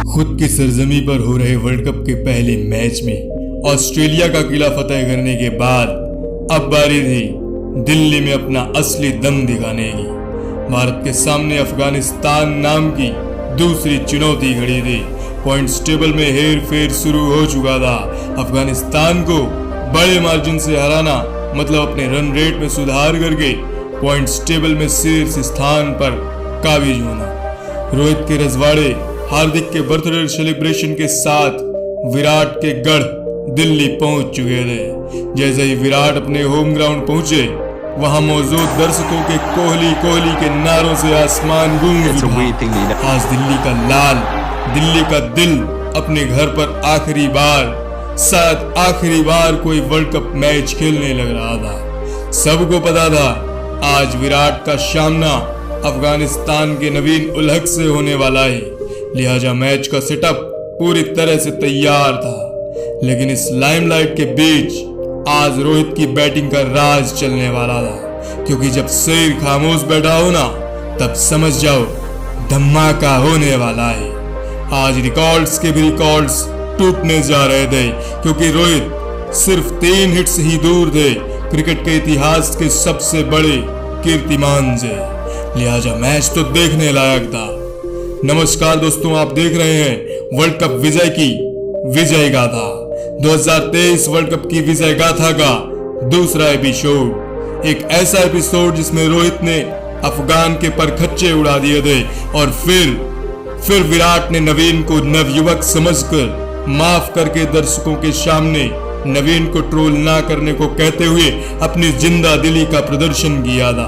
खुद की सरजमी पर हो रहे वर्ल्ड कप के पहले मैच में ऑस्ट्रेलिया का किला फतेह करने के बाद अब बारी थी दिल्ली में अपना असली दम दिखाने की। भारत के सामने अफगानिस्तान नाम की दूसरी चुनौती खड़ी थी। पॉइंट्स टेबल में हेर फेर शुरू हो चुका था। अफगानिस्तान को बड़े मार्जिन से हराना मतलब अपने रन रेट में सुधार करके पॉइंट्स टेबल में शीर्ष स्थान पर काबिज होना। रोहित के रजवाड़े हार्दिक के बर्थडे सेलिब्रेशन के साथ विराट के गढ़ दिल्ली पहुंच चुके थे। जैसे ही विराट अपने होम ग्राउंड पहुंचे, वहां मौजूद दर्शकों के कोहली कोहली के नारों से आसमान गूंज उठा। आज दिल्ली का लाल, दिल्ली का दिल अपने घर पर आखिरी बार, शायद आखिरी बार कोई वर्ल्ड कप मैच खेलने लग रहा था। सबको पता था आज विराट का सामना अफगानिस्तान के नवीन उल हक से होने वाला है, लिहाजा मैच का सेटअप पूरी तरह से तैयार था। लेकिन इस लाइमलाइट के बीच आज रोहित की बैटिंग का राज चलने वाला था, क्योंकि जब शेर खामोश बैठा हो ना, तब समझ जाओ धमाका होने वाला है। आज रिकॉर्ड्स के भी रिकॉर्ड्स टूटने जा रहे थे, क्योंकि रोहित सिर्फ 3 हिट्स ही दूर थे क्रिकेट के इतिहास के सबसे बड़े कीर्तिमान से। लिहाजा मैच तो देखने लायक था। नमस्कार दोस्तों, आप देख रहे हैं वर्ल्ड कप विजय की विजय गाथा। 2023 वर्ल्ड कप की विजय गाथा का दूसरा एपिसोड, एक ऐसा एपिसोड जिसमें रोहित ने अफगान के परखच्चे उड़ा दिए थे और फिर विराट ने नवीन को नवयुवक समझकर माफ करके दर्शकों के सामने नवीन को ट्रोल ना करने को कहते हुए अपनी जिंदा दिली का प्रदर्शन किया था।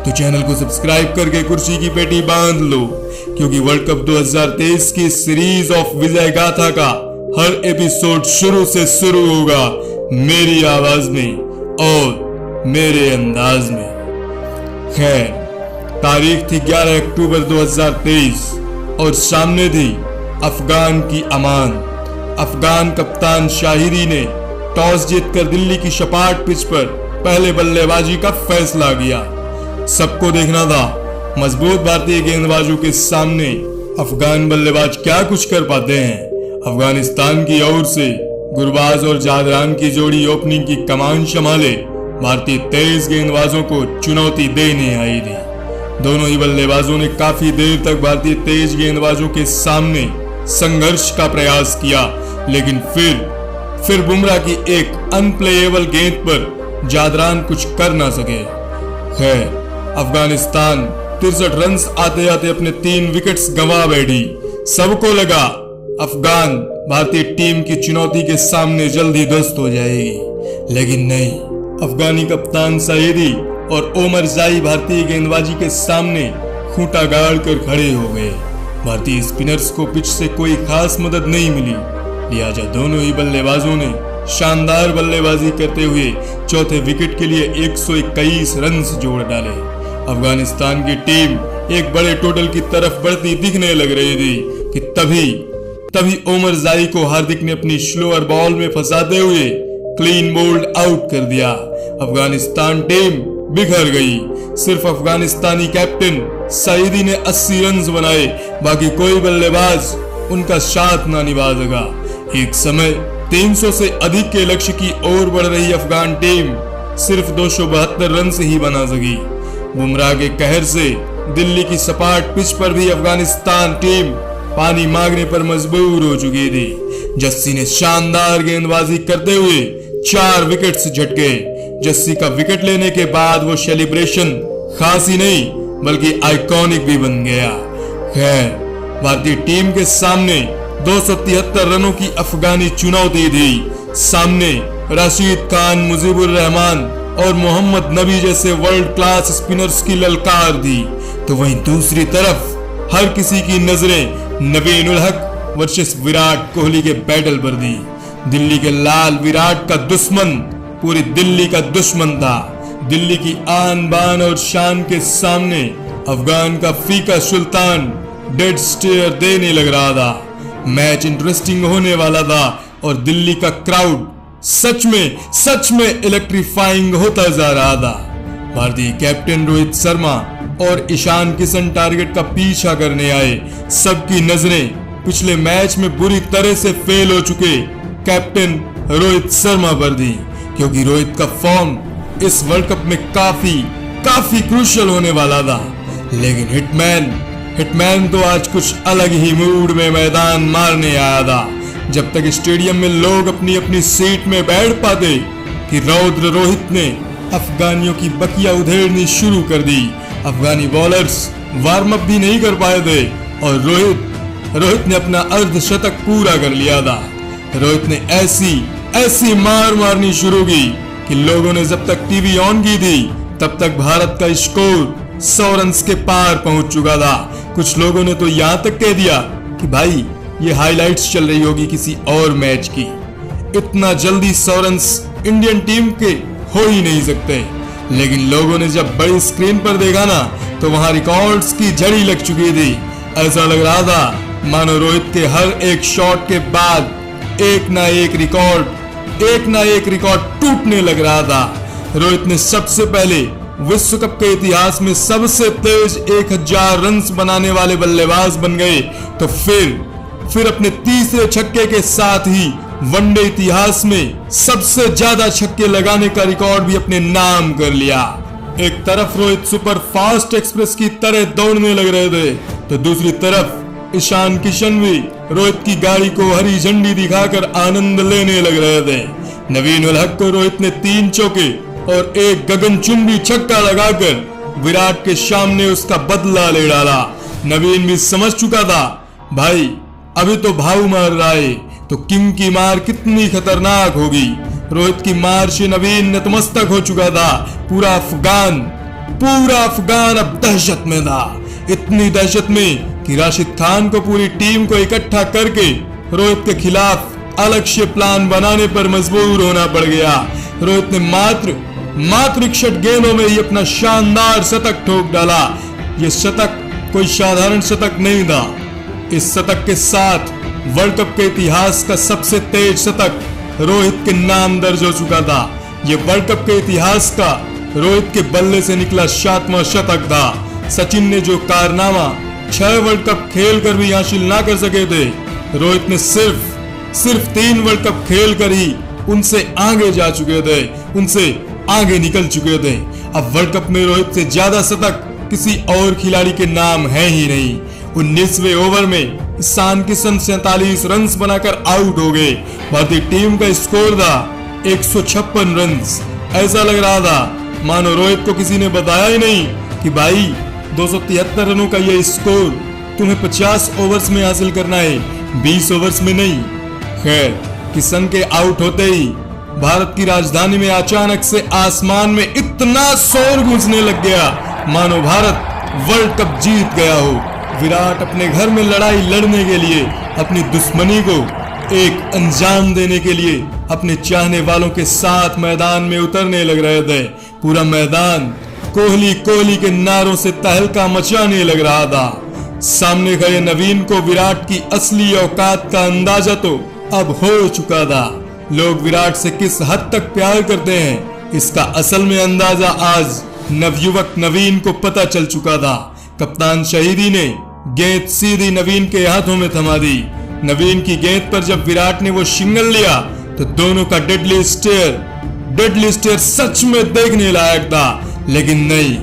तो चैनल को सब्सक्राइब करके कुर्सी की पेटी बांध लो, क्योंकि वर्ल्ड कप 2023 की सीरीज ऑफ विजय गाथा का हर एपिसोड शुरू से शुरू होगा मेरी आवाज में और मेरे अंदाज में। खैर, तारीख थी 11 अक्टूबर 2023 और सामने थी अफगान की अमान। अफगान कप्तान शाहिरी ने टॉस जीतकर दिल्ली की सपाट पिच पर पहले बल्लेबाजी का फैसला किया। सबको देखना था मजबूत भारतीय गेंदबाजों के सामने अफगान बल्लेबाज क्या कुछ कर पाते हैं। अफगानिस्तान की ओर से गुरबाज और जादरान की जोड़ी ओपनिंग की कमान संभाले भारतीय तेज गेंदबाजों को चुनौती देने आई थी। दोनों ही बल्लेबाजों ने काफी देर तक भारतीय तेज गेंदबाजों के सामने संघर्ष का प्रयास किया, लेकिन फिर बुमराह की एक अनप्लेएबल गेंद पर जादरान कुछ कर ना सके। खैर, अफगानिस्तान 63 रन आते आते अपने 3 विकेट्स गंवा बैठी। सबको लगा अफगान भारतीय टीम की चुनौती के सामने जल्दी ध्वस्त हो जाएगी, लेकिन नहीं। अफगानी कप्तान सईदी और ओमर जाई भारतीय गेंदबाजी के सामने खूंटा गाड़ कर खड़े हो गए। भारतीय स्पिनर्स को पिच से कोई खास मदद नहीं मिली, लिहाजा दोनों ही बल्लेबाजों ने शानदार बल्लेबाजी करते हुए चौथे विकेट के लिए 121 रन जोड़ डाले। अफगानिस्तान की टीम एक बड़े टोटल की तरफ बढ़ती दिखने लग रही थी कि तभी ओमर जाई को हार्दिक ने अपनी स्लोअर बॉल में फंसाते हुए क्लीन बोल्ड आउट कर दिया। अफगानिस्तान टीम बिखर गई। सिर्फ अफगानिस्तानी कैप्टन सईदी ने 80 रन बनाए, बाकी कोई बल्लेबाज उनका साथ ना निभा सका। एक समय 300 से अधिक के लक्ष्य की ओर बढ़ रही अफगान टीम सिर्फ 272 रन से ही बना सकी। बुमराह के कहर से दिल्ली की सपाट पिच पर भी अफगानिस्तान टीम पानी मांगने पर मजबूर हो चुकी थी। जस्सी ने शानदार गेंदबाजी करते हुए 4 विकेट्स झटके। जस्सी का विकेट लेने के बाद वो सेलिब्रेशन खास ही नहीं बल्कि आइकॉनिक भी बन गया। खैर, भारतीय टीम के सामने 273 रनों की अफगानी चुनौती थी। सामने राशिद खान, मुजीबुर रहमान और मोहम्मद नबी जैसे वर्ल्ड क्लास स्पिनर्स की ललकार थी। तो वहीं दूसरी तरफ हर किसी की नजरें नवीन उल हक वर्सेस विराट कोहली के बैटल पर थी। दिल्ली के लाल विराट का दुश्मन पूरी दिल्ली का दुश्मन था। दिल्ली की आन बान और शान के सामने अफगान का फीका सुल्तान डेड स्टेयर देने लग रहा था। मैच इंटरेस्टिंग होने वाला था और दिल्ली का क्राउड सच में इलेक्ट्रीफाइंग होता जा रहा था। भारतीय कैप्टन रोहित शर्मा और ईशान किशन टारगेट का पीछा करने आए। सबकी नजरें पिछले मैच में बुरी तरह से फेल हो चुके कैप्टन रोहित शर्मा पर दी, क्योंकि रोहित का फॉर्म इस वर्ल्ड कप में काफी क्रूशियल होने वाला था। लेकिन हिटमैन तो आज कुछ अलग ही मूड में मैदान मारने आया था। जब तक स्टेडियम में लोग अपनी अपनी सीट में बैठ पाते कि रौद्र रोहित ने अफगानियों की बकिया उधेड़नी शुरू कर दी। अफगानी बॉलर्स वार्म अप भी नहीं कर पाए थे और रोहित ने अपना अर्धशतक पूरा कर लिया था। रोहित ने ऐसी मार मारनी शुरू की कि लोगों ने जब तक टीवी ऑन की थी तब तक भारत का स्कोर 100 रन के पार पहुंच चुका था। कुछ लोगों ने तो यहां तक कह दिया कि भाई ये हाइलाइट्स चल रही होगी किसी और मैच की। इतना जल्दी 100 रन इंडियन टीम के हो ही नहीं सकते। लेकिन लोगों ने जब बड़ी स्क्रीन पर देखा ना तो वहां रिकॉर्ड्स की झड़ी लग चुकी थी। ऐसा लग रहा था मानो रोहित के हर एक शॉट के बाद एक ना एक रिकॉर्ड टूटने लग रहा था। रोहित ने सबसे पहले विश्व कप के इतिहास में सबसे तेज 1000 रन बनाने वाले बल्लेबाज बन गए, तो फिर अपने तीसरे छक्के के साथ ही वनडे इतिहास में सबसे ज्यादा छक्के लगाने का रिकॉर्ड भी अपने नाम कर लिया। एक तरफ रोहित सुपर फास्ट एक्सप्रेस की तरह दौड़ने लग रहे थे, तो दूसरी तरफ ईशान किशन भी रोहित की गाड़ी को हरी झंडी दिखाकर आनंद लेने लग रहे थे। नवीन उल हक को रोहित ने 3 चौके और एक गगनचुंबी छक्का लगाकर विराट के सामने उसका बदला ले डाला। नवीन भी समझ चुका था भाई अभी तो भाव मार रहा है तो किंग की मार कितनी खतरनाक होगी। रोहित की मार से नवीन नतमस्तक हो चुका था। पूरा अफगान अब दहशत में था। इतनी दहशत में कि राशिद खान को पूरी टीम को इकट्ठा करके रोहित के खिलाफ अलग से प्लान बनाने पर मजबूर होना पड़ गया। रोहित ने मात्र 61 गेंदों में ही अपना शानदार शतक ठोक डाला। यह शतक कोई साधारण शतक नहीं था। इस शतक के साथ वर्ल्ड कप के इतिहास का सबसे तेज शतक रोहित के नाम दर्ज हो चुका था। यह वर्ल्ड कप के इतिहास का रोहित के बल्ले से निकला 7वां शतक था। सचिन ने जो कारनामा 6 वर्ल्ड कप खेल कर भी हासिल ना कर सके थे, रोहित ने सिर्फ 3 वर्ल्ड कप खेल कर ही उनसे आगे जा चुके थे, उनसे आगे निकल चुके थे। अब वर्ल्ड कप में रोहित से ज्यादा शतक किसी और खिलाड़ी के नाम है ही नहीं। 19वें ओवर में ईशान किशन 47 रन बनाकर आउट हो गए। भारतीय टीम का स्कोर था 156 रन। ऐसा लग रहा था मानो रोहित को किसी ने बताया ही नहीं कि भाई 273 रनों का ये स्कोर तुम्हें 50 ओवर्स में हासिल करना है, 20 ओवर्स में नहीं। खैर, किशन के आउट होते ही भारत की राजधानी में अचानक से आसमान में इतना शोर गूंजने लग गया मानो भारत वर्ल्ड कप जीत गया हो। विराट अपने घर में लड़ाई लड़ने के लिए, अपनी दुश्मनी को एक अंजाम देने के लिए अपने चाहने वालों के साथ मैदान में उतरने लग रहे थे। पूरा मैदान कोहली के नारों से तहलका मचाने लग रहा था। सामने खड़े नवीन को विराट की असली औकात का अंदाजा तो अब हो चुका था। लोग विराट से किस हद तक प्यार करते हैं इसका असल में अंदाजा आज नवयुवक नवीन को पता चल चुका था। कप्तान शहीदी ने गेंद सीधी नवीन के हाथों में थमा दी। नवीन की गेंद पर जब विराट ने वो सिंगल लिया तो दोनों का डेडली स्टेयर सच में देखने लायक था। लेकिन नहीं,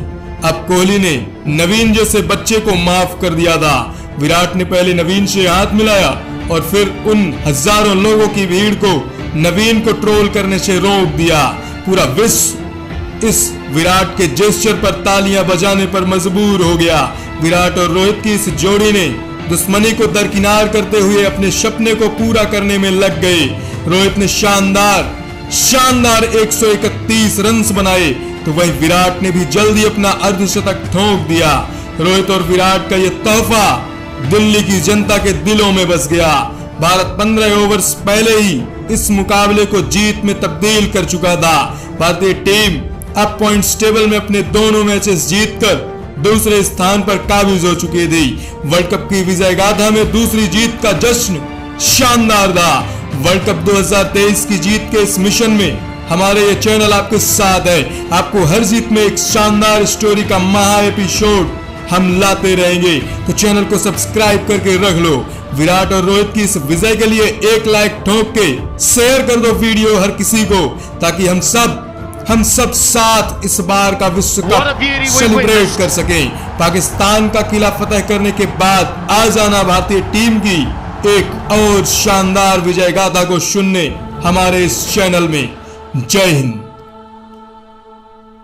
अब कोहली ने नवीन जैसे बच्चे को माफ कर दिया था। विराट ने पहले नवीन से हाथ मिलाया और फिर उन हजारों लोगों की भीड़ को नवीन को ट्रोल करने से रोक दिया। पूरा विश्व इस विराट के जेस्चर पर तालियां बजाने पर मजबूर हो गया। विराट और रोहित की इस जोड़ी ने दुश्मनी को दरकिनार करते हुए अपने सपने को पूरा करने में लग गए। रोहित ने शानदार 131 रन बनाए तो वहीं विराट ने भी जल्दी अपना अर्धशतक ठोक दिया। रोहित और विराट का यह तोहफा दिल्ली की जनता के दिलों में बस गया। भारत 15 ओवर्स पहले ही इस मुकाबले को जीत में तब्दील कर चुका था। भारतीय टीम अब पॉइंट्स टेबल में अपने दोनों मैचेस जीतकर दूसरे स्थान पर काबिज हो चुकी थी। वर्ल्ड कप की विजय गाथा में दूसरी जीत का जश्न शानदार था। वर्ल्ड कप 2023 की जीत के इस मिशन में हमारे ये चैनल आपके साथ है। आपको हर जीत में एक शानदार स्टोरी का महा एपिसोड हम लाते रहेंगे, तो चैनल को सब्सक्राइब करके रख लो। विराट और रोहित की इस विजय के लिए एक लाइक ठोक के शेयर कर दो वीडियो हर किसी को, ताकि हम सब साथ इस बार का विश्व कप सेलिब्रेट कर सकें। पाकिस्तान का किला फतेह करने के बाद आज आना भारतीय टीम की एक और शानदार विजय गाथा को सुनने हमारे इस चैनल में। जय हिंद।